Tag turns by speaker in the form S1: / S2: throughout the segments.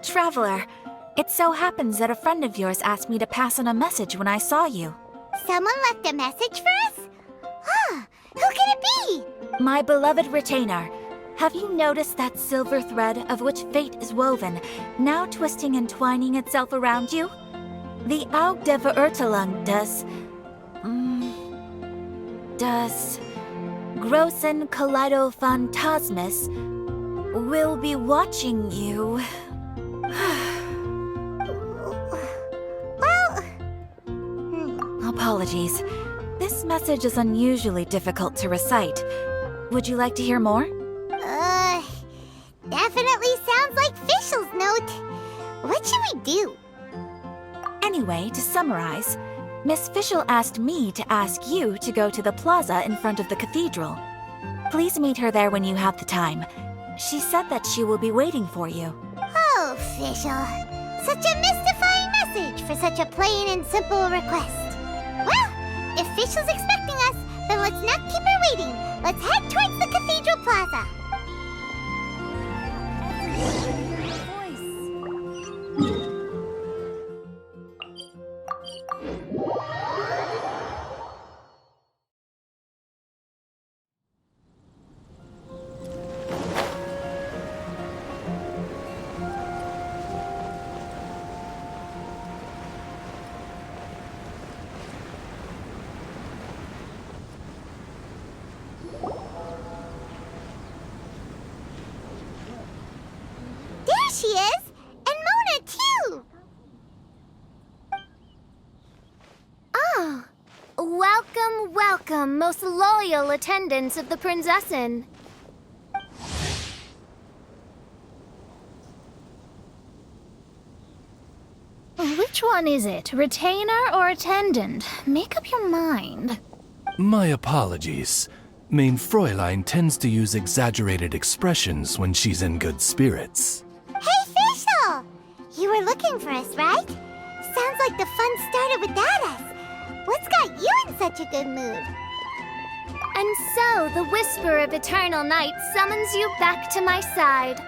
S1: Traveler. It so happens that a friend of yours asked me to pass on a message when I saw you.
S2: Someone left a message for us? Who can it be?
S1: My beloved retainer. Have you noticed that silver thread of which fate is woven, now twisting and twining itself around you? The Aug der Verurteilung does Großen Kaleido Phantasmus will be watching you. Apologies. This message is unusually difficult to recite. Would you like to hear more?
S2: Definitely sounds like Fischl's note. What should we do?
S1: Anyway, to summarize, Miss Fischl asked me to ask you to go to the plaza in front of the cathedral. Please meet her there when you have the time. She said that she will be waiting for you.
S2: Oh, Fischl. Such a mystifying message for such a plain and simple request. Well, if Fischl's expecting us, then let's not keep her waiting. Let's head towards the cathedral plaza. There she is! And Mona, too! Oh, welcome, welcome, most loyal attendants of the Prinzessin.
S3: Which one is it? Retainer or attendant? Make up your mind.
S4: My apologies. Mein Fräulein tends to use exaggerated expressions when she's in good spirits.
S2: Hey, Fischl! You were looking for us, right? Sounds like the fun started without us. What's got you in such a good mood?
S5: And so, the whisper of eternal night summons you back to my side.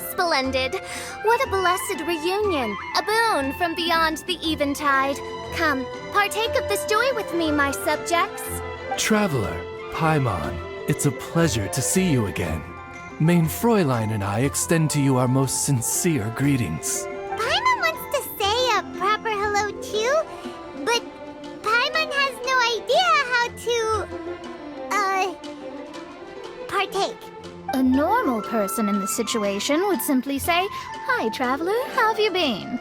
S5: Splendid. What a blessed reunion. A boon from beyond the eventide. Come, partake of this joy with me, my subjects.
S4: Traveler, Paimon, it's a pleasure to see you again. Mein Fräulein and I extend to you our most sincere greetings.
S2: Paimon wants to say a proper hello too, but Paimon has no idea how to, partake.
S3: A normal person in this situation would simply say, "Hi, traveler, how have you been?"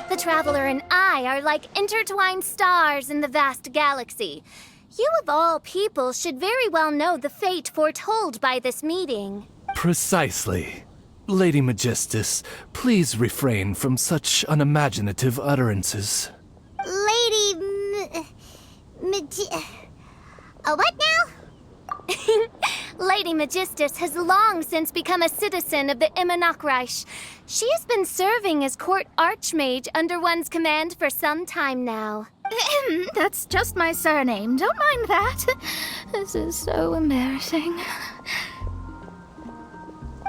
S5: The Traveler and I are like intertwined stars in the vast galaxy. You of all people should very well know the fate foretold by this meeting.
S4: Precisely. Lady Magistus, please refrain from such unimaginative utterances.
S2: What now?
S5: Lady Magistus has long since become a citizen of the Immernachtreich. She has been serving as court archmage under one's command for some time now.
S3: That's just my surname. Don't mind that. This is so embarrassing.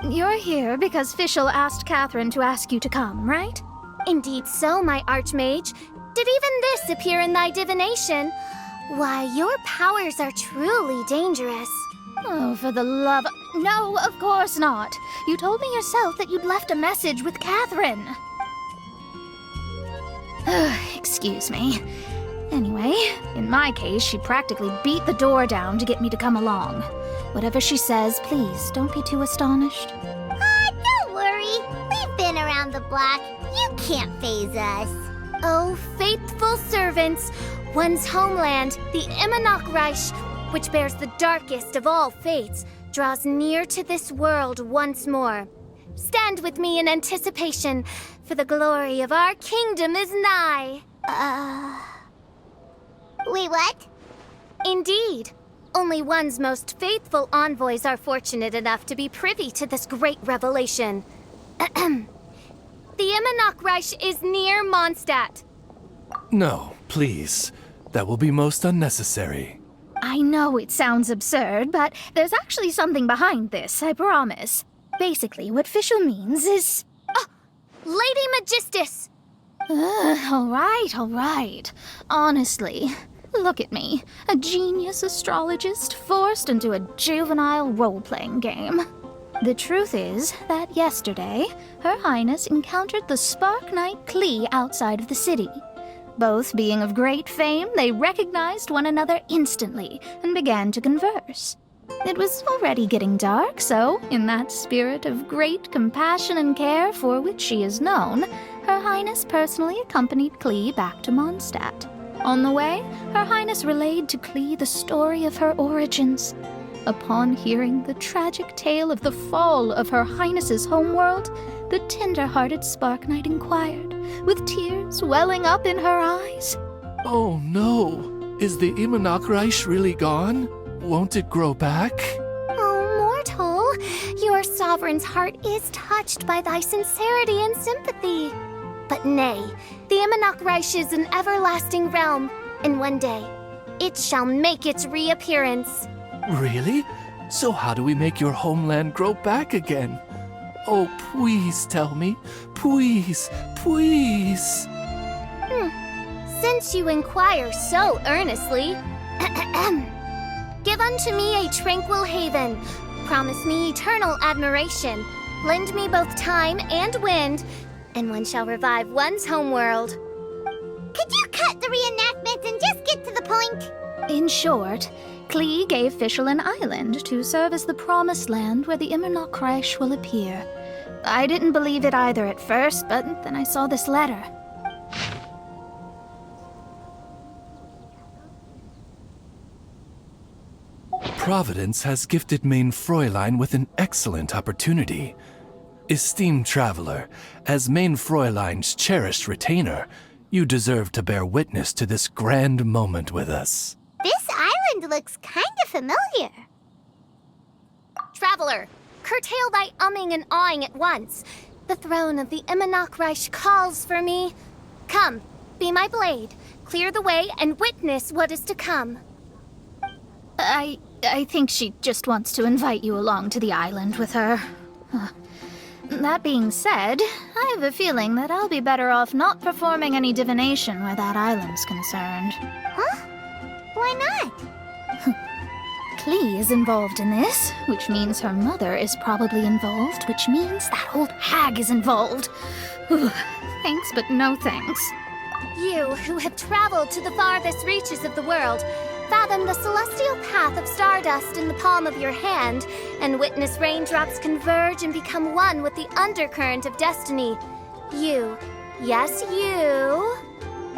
S3: You're here because Fischl asked Catherine to ask you to come, right?
S5: Indeed so, my archmage. Did even this appear in thy divination? Why, your powers are truly dangerous.
S3: Oh, for the love... No, of course not. You told me yourself that you'd left a message with Catherine. Excuse me. Anyway, in my case, she practically beat the door down to get me to come along. Whatever she says, please don't be too astonished.
S2: Don't worry. We've been around the block. You can't faze us.
S5: Oh, faithful servants, one's homeland, the Immernachtreich, which bears the darkest of all fates, draws near to this world once more. Stand with me in anticipation, for the glory of our kingdom is nigh.
S2: Wait, what?
S5: Indeed. Only one's most faithful envoys are fortunate enough to be privy to this great revelation. The Immernachtreich is near Mondstadt.
S4: No, please. That will be most unnecessary.
S3: I know it sounds absurd, but there's actually something behind this, I promise. Basically, what Fischl means is...
S5: Lady Magistus!
S3: All right. Honestly, look at me. A genius astrologist forced into a juvenile role-playing game. The truth is that yesterday, Her Highness encountered the Spark Knight Klee outside of the city. Both being of great fame, they recognized one another instantly and began to converse. It was already getting dark, so, in that spirit of great compassion and care for which she is known, Her Highness personally accompanied Klee back to Mondstadt. On the way, Her Highness relayed to Klee the story of her origins. Upon hearing the tragic tale of the fall of Her Highness's homeworld, the tender-hearted Spark Knight inquired, with tears welling up in her eyes.
S4: Oh no! Is the Imanakreich really gone? Won't it grow back?
S5: Oh, mortal, your sovereign's heart is touched by thy sincerity and sympathy. But nay, the Imanakreich is an everlasting realm, and one day, it shall make its reappearance.
S4: Really? So how do we make your homeland grow back again? Oh, please tell me. Please.
S5: Since you inquire so earnestly, give unto me a tranquil haven. Promise me eternal admiration. Lend me both time and wind, and one shall revive one's homeworld.
S2: Could you cut the reenactment and just get to the point?
S3: In short, Klee gave Fischl an island to serve as the promised land where the Imanakreich will appear. I didn't believe it either at first, but then I saw this letter.
S4: Providence has gifted Main Fräulein with an excellent opportunity. Esteemed traveler, as Main Fräulein's cherished retainer, you deserve to bear witness to this grand moment with us.
S2: This island looks kind of familiar.
S5: Traveler, curtail thy umming and awing at once. The throne of the Imanakreich calls for me. Come, be my blade, clear the way, and witness what is to come.
S3: I think she just wants to invite you along to the island with her. That being said, I have a feeling that I'll be better off not performing any divination where that island's concerned.
S2: Huh? Why not?
S3: Klee is involved in this, which means her mother is probably involved, which means that old hag is involved. Thanks, but no thanks.
S5: You, who have traveled to the farthest reaches of the world, fathom the celestial path of stardust in the palm of your hand, and witness raindrops converge and become one with the undercurrent of destiny. You, yes you,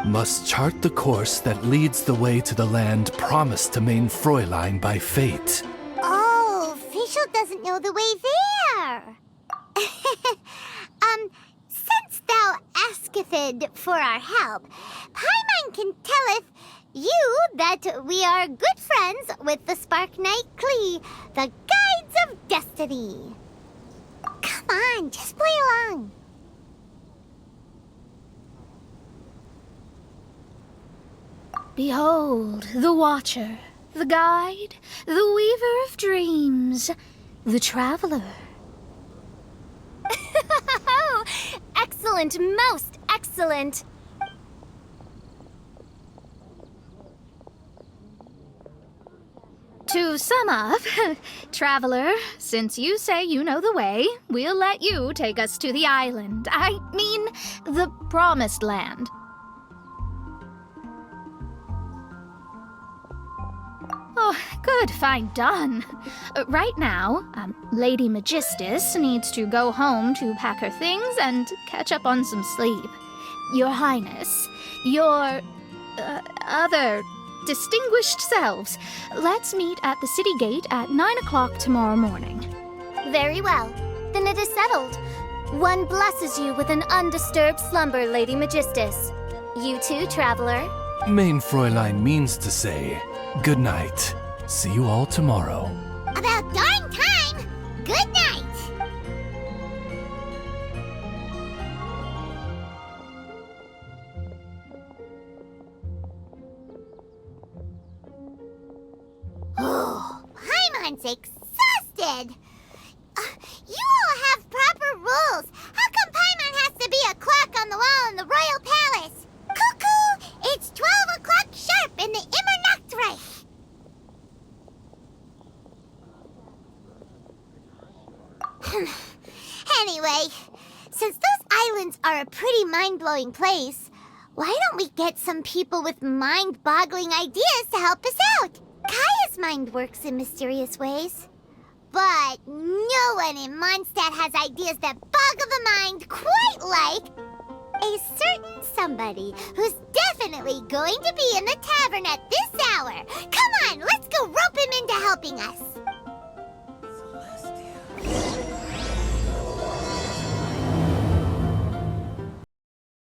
S4: Must chart the course that leads the way to the land promised to Main Fräulein by fate.
S2: Oh, Fischl doesn't know the way there. Since thou asketh for our help, Paimon can telleth you that we are good friends with the Spark Knight Klee, the Guides of Destiny. Come on, just play along.
S3: Behold, the Watcher, the Guide, the Weaver of Dreams, the Traveler.
S5: Excellent, most excellent.
S3: To sum up, Traveler, since you say you know the way, we'll let you take us to the island. I mean, the Promised Land. Oh, good, fine, done. Right now, Lady Magistus needs to go home to pack her things and catch up on some sleep. Your Highness, your other distinguished selves, let's meet at the city gate at 9 o'clock tomorrow morning.
S5: Very well. Then it is settled. One blesses you with an undisturbed slumber, Lady Magistus. You too, traveler.
S4: Main Fräulein means to say, good night. See you all tomorrow.
S2: About darn time! Good night! Oh, Paimon's exhausted! You all Anyway, since those islands are a pretty mind-blowing place, why don't we get some people with mind-boggling ideas to help us out? Kaya's mind works in mysterious ways. But no one in Mondstadt has ideas that boggle the mind quite like a certain somebody who's definitely going to be in the tavern at this hour. Come on, let's go rope him into helping us.